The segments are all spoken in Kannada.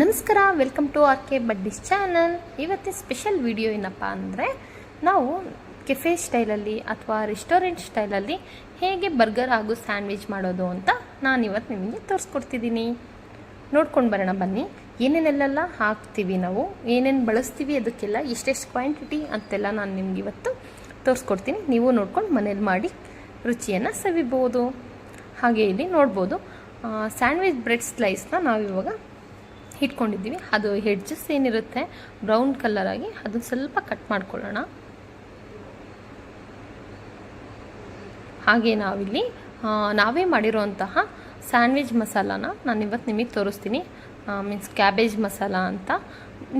ನಮಸ್ಕಾರ, welcome to R K buddies channel. ಇವತ್ತಿನ ಸ್ಪೆಷಲ್ ವಿಡಿಯೋ ಏನಪ್ಪ ಅಂದರೆ, ನಾವು ಕೆಫೆ ಸ್ಟೈಲಲ್ಲಿ ಅಥವಾ ರೆಸ್ಟೋರೆಂಟ್ ಸ್ಟೈಲಲ್ಲಿ ಹೇಗೆ ಬರ್ಗರ್ ಹಾಗೂ ಸ್ಯಾಂಡ್ವಿಚ್ ಮಾಡೋದು ಅಂತ ನಾನು ಇವತ್ತು ನಿಮಗೆ ತೋರಿಸ್ಕೊಡ್ತಿದ್ದೀನಿ. ನೋಡ್ಕೊಂಡು ಬರೋಣ ಬನ್ನಿ. ಏನೇನೆಲ್ಲ ಹಾಕ್ತೀವಿ, ನಾವು ಏನೇನು ಬಳಸ್ತೀವಿ, ಅದಕ್ಕೆಲ್ಲ ಎಷ್ಟೆಷ್ಟು ಕ್ವಾಂಟಿಟಿ ಅಂತೆಲ್ಲ ನಾನು ನಿಮ್ಗೆ ಇವತ್ತು ತೋರಿಸ್ಕೊಡ್ತೀನಿ. ನೀವು ನೋಡ್ಕೊಂಡು ಮನೇಲಿ ಮಾಡಿ ರುಚಿಯನ್ನು ಸವಿಬೋದು. ಹಾಗೆ ಇಲ್ಲಿ ನೋಡ್ಬೋದು, ಸ್ಯಾಂಡ್ವಿಚ್ ಬ್ರೆಡ್ ಸ್ಲೈಸ್ನ ನಾವಿವಾಗ ಇಟ್ಕೊಂಡಿದ್ದೀವಿ. ಅದು ಹೆಡ್ಜಸ್ ಏನಿರುತ್ತೆ ಬ್ರೌನ್ ಕಲರ್ ಆಗಿ, ಅದನ್ನು ಸ್ವಲ್ಪ ಕಟ್ ಮಾಡ್ಕೊಳ್ಳೋಣ. ಹಾಗೆ ನಾವಿಲ್ಲಿ ನಾವೇ ಮಾಡಿರೋಂತಹ ಸ್ಯಾಂಡ್ವಿಚ್ ಮಸಾಲಾನ ನಾನು ಇವತ್ತು ನಿಮಗೆ ತೋರಿಸ್ತೀನಿ. ಮೀನ್ಸ್ ಕ್ಯಾಬೇಜ್ ಮಸಾಲ ಅಂತ.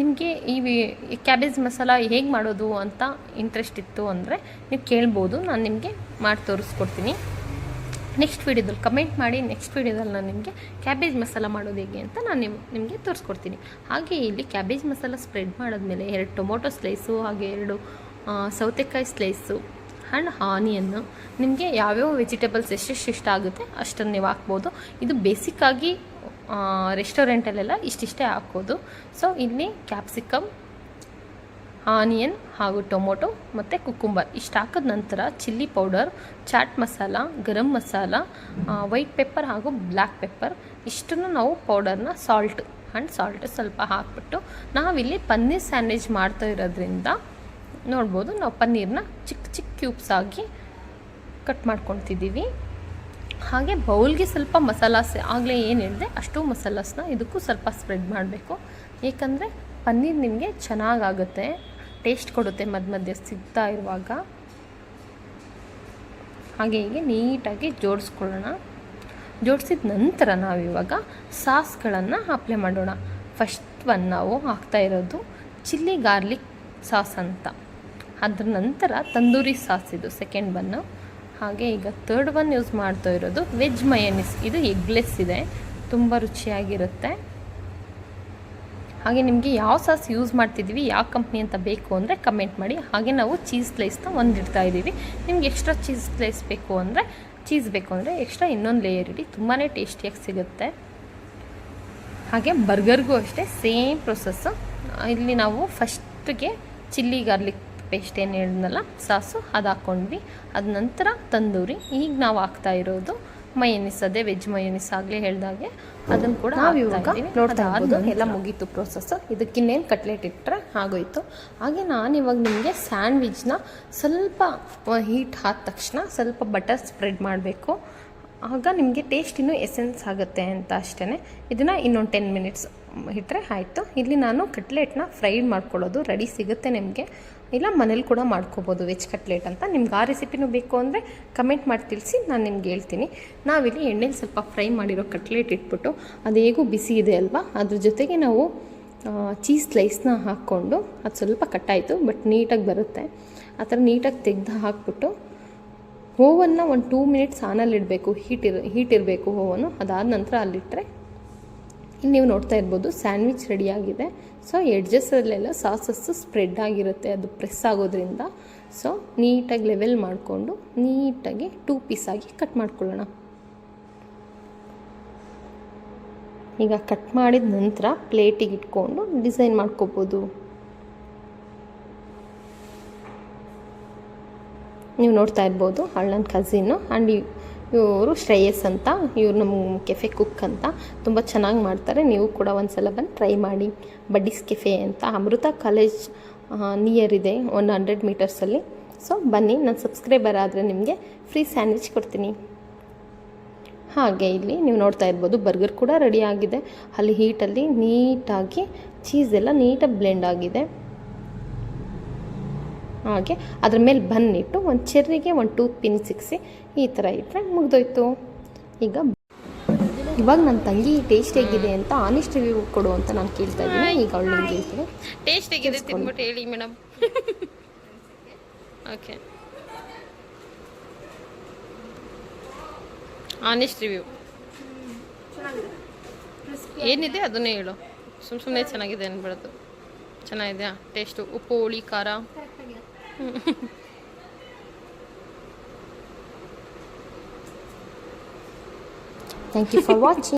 ನಿಮಗೆ ಈ ಕ್ಯಾಬೇಜ್ ಮಸಾಲ ಹೇಗೆ ಮಾಡೋದು ಅಂತ ಇಂಟ್ರೆಸ್ಟ್ ಇತ್ತು ಅಂದರೆ ನೀವು ಕೇಳ್ಬೋದು, ನಾನು ನಿಮಗೆ ಮಾಡಿ ತೋರಿಸ್ಕೊಡ್ತೀನಿ. ನೆಕ್ಸ್ಟ್ ವೀಡಿಯೋದಲ್ಲಿ ಕಮೆಂಟ್ ಮಾಡಿ. ನೆಕ್ಸ್ಟ್ ವೀಡಿಯೋದಲ್ಲಿ ನಾನು ನಿಮಗೆ ಕ್ಯಾಬೇಜ್ ಮಸಾಲ ಮಾಡೋದು ಹೇಗೆ ಅಂತ ನಾನು ನಿಮಗೆ ತೋರಿಸ್ಕೊಡ್ತೀನಿ. ಹಾಗೆ ಇಲ್ಲಿ ಕ್ಯಾಬೇಜ್ ಮಸಾಲ ಸ್ಪ್ರೆಡ್ ಮಾಡಿದ್ಮೇಲೆ 2 ಟೊಮೊಟೊ ಸ್ಲೈಸು, ಹಾಗೆ 2 ಸೌತೆಕಾಯಿ ಸ್ಲೈಸು ಆ್ಯಂಡ್ ಆನಿಯನ್ನು, ನಿಮಗೆ ಯಾವ್ಯಾವ ವೆಜಿಟೇಬಲ್ಸ್ ಎಷ್ಟೆಷ್ಟು ಇಷ್ಟ ಆಗುತ್ತೆ ಅಷ್ಟನ್ನು ನೀವು ಹಾಕ್ಬೋದು. ಇದು ಬೇಸಿಕ್ಕಾಗಿ ರೆಸ್ಟೋರೆಂಟಲ್ಲೆಲ್ಲ ಇಷ್ಟಿಷ್ಟೇ ಹಾಕೋದು. ಸೊ ಇಲ್ಲಿ ಕ್ಯಾಪ್ಸಿಕಮ್, ಆನಿಯನ್ ಹಾಗೂ ಟೊಮೊಟೊ ಮತ್ತು ಕುಕ್ಕುಂಬರ್ ಇಷ್ಟು ಹಾಕಿದ ನಂತರ chilli powder, chat masala, garam masala, white pepper ಹಾಗೂ ಬ್ಲ್ಯಾಕ್ ಪೆಪ್ಪರ್ ಇಷ್ಟನ್ನು ನಾವು ಪೌಡರ್ನ ಸಾಲ್ಟ್ ಸ್ವಲ್ಪ ಹಾಕ್ಬಿಟ್ಟು, ನಾವಿಲ್ಲಿ ಪನ್ನೀರ್ ಸ್ಯಾಂಡ್ವಿಚ್ ಮಾಡ್ತಾ ಇರೋದ್ರಿಂದ ನೋಡ್ಬೋದು, ನಾವು ಪನ್ನೀರನ್ನ ಚಿಕ್ಕ ಚಿಕ್ಕ ಕ್ಯೂಬ್ಸ್ ಆಗಿ ಕಟ್ ಮಾಡ್ಕೊತಿದ್ದೀವಿ. ಹಾಗೆ ಬೌಲ್ಗೆ ಸ್ವಲ್ಪ ಮಸಾಲಾಸ್, ಆಗಲೇ ಏನು ಹೇಳಿದೆ ಅಷ್ಟು ಮಸಾಲಾಸ್ನ ಇದಕ್ಕೂ ಸ್ವಲ್ಪ ಸ್ಪ್ರೆಡ್ ಮಾಡಬೇಕು. ಏಕೆಂದರೆ ಪನ್ನೀರ್ ನಿಮಗೆ ಚೆನ್ನಾಗಾಗುತ್ತೆ, ಟೇಸ್ಟ್ ಕೊಡುತ್ತೆ ಮಧ್ಯೆ ಸಿಗ್ತಾ ಇರುವಾಗ. ಹಾಗೆ ಹೀಗೆ ನೀಟಾಗಿ ಜೋಡಿಸ್ಕೊಳ್ಳೋಣ. ಜೋಡಿಸಿದ ನಂತರ ನಾವಿವಾಗ ಸಾಸ್ಗಳನ್ನು ಅಪ್ಲೈ ಮಾಡೋಣ. ಫಸ್ಟ್ ಒನ್ ನಾವು ಹಾಕ್ತಾ ಇರೋದು ಚಿಲ್ಲಿ ಗಾರ್ಲಿಕ್ ಸಾಸ್ ಅಂತ. ಅದ್ರ ನಂತರ ತಂದೂರಿ ಸಾಸ್, ಇದು ಸೆಕೆಂಡ್ ಒನ್ನು. ಹಾಗೆ ಈಗ ಥರ್ಡ್ ಒನ್ ಯೂಸ್ ಮಾಡ್ತಾ ಇರೋದು ವೆಜ್ ಮಯೋನೀಸ್. ಇದು ಎಗ್ಲೆಸ್ ಇದೆ, ತುಂಬ ರುಚಿಯಾಗಿರುತ್ತೆ. ಹಾಗೆ ನಿಮಗೆ ಯಾವ ಸಾಸ್ ಯೂಸ್ ಮಾಡ್ತಿದ್ದೀವಿ, ಯಾವ ಕಂಪ್ನಿ ಅಂತ ಬೇಕು ಅಂದರೆ ಕಮೆಂಟ್ ಮಾಡಿ. ಹಾಗೆ ನಾವು ಚೀಸ್ ಸ್ಲೈಸ್ನ ಇಡ್ತಾ ಇದ್ದೀವಿ. ನಿಮ್ಗೆ ಎಕ್ಸ್ಟ್ರಾ ಚೀಸ್ ಸ್ಲೈಸ್ ಬೇಕು ಅಂದರೆ, ಎಕ್ಸ್ಟ್ರಾ ಇನ್ನೊಂದು ಲೇಯರ್ ಇಡಿ, ತುಂಬಾ ಟೇಸ್ಟಿಯಾಗಿ ಸಿಗುತ್ತೆ. ಹಾಗೆ ಬರ್ಗರ್ಗೂ ಅಷ್ಟೇ ಸೇಮ್ ಪ್ರೊಸೆಸ್ಸು. ಇಲ್ಲಿ ನಾವು ಫಸ್ಟಿಗೆ ಚಿಲ್ಲಿ ಗಾರ್ಲಿಕ್ ಪೇಸ್ಟ್ ಏನು ಹೇಳಿದ್ನಲ್ಲ ಸಾಸು, ಅದು ಹಾಕ್ಕೊಂಡ್ವಿ. ಅದ ನಂತರ ತಂದೂರಿ. ಈಗ ನಾವು ಹಾಕ್ತಾ ಇರೋದು ಮಯೋನೀಸ್, ಅದೇ ವೆಜ್ ಮಯೋನೀಸ್ ಆಗಲೇ ಹೇಳ್ದಾಗೆ ಅದನ್ನು ಕೂಡ ನೋಡ್ತಾ ಇರ್ಬೋದು. ಎಲ್ಲ ಮುಗೀತು ಪ್ರೊಸೆಸ್. ಇದಕ್ಕಿನ್ನೇನು ಕಟ್ಲೆಟ್ ಇಟ್ಟರೆ ಆಗೋಯ್ತು. ಹಾಗೆ ನಾನು ಇವಾಗ ನಿಮಗೆ ಸ್ಯಾಂಡ್ವಿಚ್ನ ಸ್ವಲ್ಪ ಹೀಟ್ ಆದ ತಕ್ಷಣ ಸ್ವಲ್ಪ ಬಟರ್ ಸ್ಪ್ರೆಡ್ ಮಾಡಬೇಕು. ಆಗ ನಿಮಗೆ ಟೇಸ್ಟ್ ಇನ್ನೂ ಎಸೆನ್ಸ್ ಆಗುತ್ತೆ ಅಂತ ಅಷ್ಟೇ. ಇದನ್ನು ಇನ್ನೊಂದು 10 ಮಿನಿಟ್ಸ್ ಇಟ್ಟರೆ ಆಯಿತು. ಇಲ್ಲಿ ನಾನು ಕಟ್ಲೆಟ್ನ ಫ್ರೈಡ್ ಮಾಡ್ಕೊಳ್ಳೋದು ರೆಡಿ ಸಿಗುತ್ತೆ ನಿಮಗೆ, ಇಲ್ಲ ಮನೇಲಿ ಕೂಡ ಮಾಡ್ಕೋಬೋದು ವೆಜ್ ಕಟ್ಲೆಟ್ ಅಂತ. ನಿಮ್ಗೆ ಆ ರೆಸಿಪಿನೂ ಬೇಕು ಅಂದರೆ ಕಮೆಂಟ್ ಮಾಡಿ ತಿಳಿಸಿ, ನಾನು ನಿಮ್ಗೆ ಹೇಳ್ತೀನಿ. ನಾವಿಲ್ಲಿ ಎಣ್ಣೆಲಿ ಸ್ವಲ್ಪ ಫ್ರೈ ಮಾಡಿರೋ ಕಟ್ಲೆಟ್ ಇಟ್ಬಿಟ್ಟು, ಅದು ಹೇಗೂ ಬಿಸಿ ಇದೆ ಅಲ್ವಾ, ಅದ್ರ ಜೊತೆಗೆ ನಾವು ಚೀಸ್ ಸ್ಲೈಸ್ನ ಹಾಕ್ಕೊಂಡು, ಅದು ಸ್ವಲ್ಪ ಕಟ್ಟಾಯಿತು ಬಟ್ ನೀಟಾಗಿ ಬರುತ್ತೆ. ಆ ಥರ ನೀಟಾಗಿ ತೆಗೆದು ಹಾಕ್ಬಿಟ್ಟು ಓವನ್ನ ಒಂದು 2 ಮಿನಿಟ್ಸ್ ಆನಲ್ಲಿ ಇಡಬೇಕು. ಹೀಟ್ ಇರಬೇಕು ಓವನು. ಅದಾದ ನಂತರ ಅಲ್ಲಿಟ್ಟರೆ ಇಲ್ಲಿ ನೀವು ನೋಡ್ತಾ ಇರ್ಬೋದು ಸ್ಯಾಂಡ್ವಿಚ್ ರೆಡಿಯಾಗಿದೆ. ಸೊ ಎಡ್ಜಸ್ಸಲ್ಲೆಲ್ಲ ಸಾಸಸ್ಸು ಸ್ಪ್ರೆಡ್ ಆಗಿರುತ್ತೆ, ಅದು ಪ್ರೆಸ್ ಆಗೋದ್ರಿಂದ. ಸೊ ನೀಟಾಗಿ ಲೆವೆಲ್ ಮಾಡಿಕೊಂಡು ನೀಟಾಗಿ 2 ಪೀಸಾಗಿ ಕಟ್ ಮಾಡ್ಕೊಳ್ಳೋಣ. ಈಗ ಕಟ್ ಮಾಡಿದ ನಂತರ ಪ್ಲೇಟಿಗೆ ಇಟ್ಕೊಂಡು ಡಿಸೈನ್ ಮಾಡ್ಕೋಬೋದು. ನೀವು ನೋಡ್ತಾ ಇರ್ಬೋದು ನನ್ನ ಕಸಿನ್ನು, ಆ್ಯಂಡ್ ಇವರು ಶ್ರೇಯಸ್ ಅಂತ, ಇವ್ರು ನಮ್ಮ ಕೆಫೆ ಕುಕ್ ಅಂತ, ತುಂಬ ಚೆನ್ನಾಗಿ ಮಾಡ್ತಾರೆ. ನೀವು ಕೂಡ ಒಂದು ಸಲ ಬಂದು ಟ್ರೈ ಮಾಡಿ. ಬಡ್ಡಿಸ್ ಕೆಫೆ ಅಂತ ಅಮೃತ ಕಾಲೇಜ್ ನಿಯರ್ ಇದೆ, 100 ಮೀಟರ್ಸಲ್ಲಿ. ಸೊ ಬನ್ನಿ, ನಾನು ಸಬ್ಸ್ಕ್ರೈಬರ್ ಆದರೆ ನಿಮಗೆ ಫ್ರೀ ಸ್ಯಾಂಡ್ವಿಚ್ ಕೊಡ್ತೀನಿ. ಹಾಗೆ ಇಲ್ಲಿ ನೀವು ನೋಡ್ತಾ ಇರ್ಬೋದು ಬರ್ಗರ್ ಕೂಡ ರೆಡಿ ಆಗಿದೆ. ಅಲ್ಲಿ ಹೀಟಲ್ಲಿ ನೀಟಾಗಿ ಚೀಸ್ ಎಲ್ಲ ನೀಟಾಗಿ ಬ್ಲೆಂಡ್ ಆಗಿದೆ. ಹಾಗೆ ಅದ್ರ ಮೇಲೆ ಬನ್ನಿಟ್ಟು ಒಂದು ಚೆರ್ರಿಗೆ ಒಂದು ಟೂತ್ ಪಿನ್ ಸಿಕ್ಕಿಸಿ ಈ ಥರ ಇಟ್ಟರೆ ಮುಗಿದೋಯ್ತು. ಇವಾಗ ನನ್ನ ತಂಗಿ ಟೇಸ್ಟ್ ಹೇಗಿದೆ ಅಂತ ಆನೆಸ್ಟ್ ರಿವ್ಯೂ ಕೊಡು ಅಂತ ನಾನು ಕೇಳ್ತಾ ಇದ್ದೀನಿ. ಈಗ ಅವಳು ನಿಮ್ಗೆ ಹೇಳ್ತೀನಿ, ಟೇಸ್ಟ್ ಹೇಗಿದೆ ತಿಂದ್ಬಿಟ್ಟು ಹೇಳಿ ಮೇಡಮ್. ಓಕೆ, ಆನೆಸ್ಟ್ ರಿವ್ಯೂ ಏನಿದೆ ಅದನ್ನೇ ಹೇಳು. ಸುಮ್ಮನೆ ಚೆನ್ನಾಗಿದೆ ಅನ್ಬಿಡೋದು. ಚೆನ್ನಾಗಿದೆಯಾ ಟೇಸ್ಟು? ಉಪ್ಪು, ಹುಳಿ, ಖಾರ? Thank you for watching.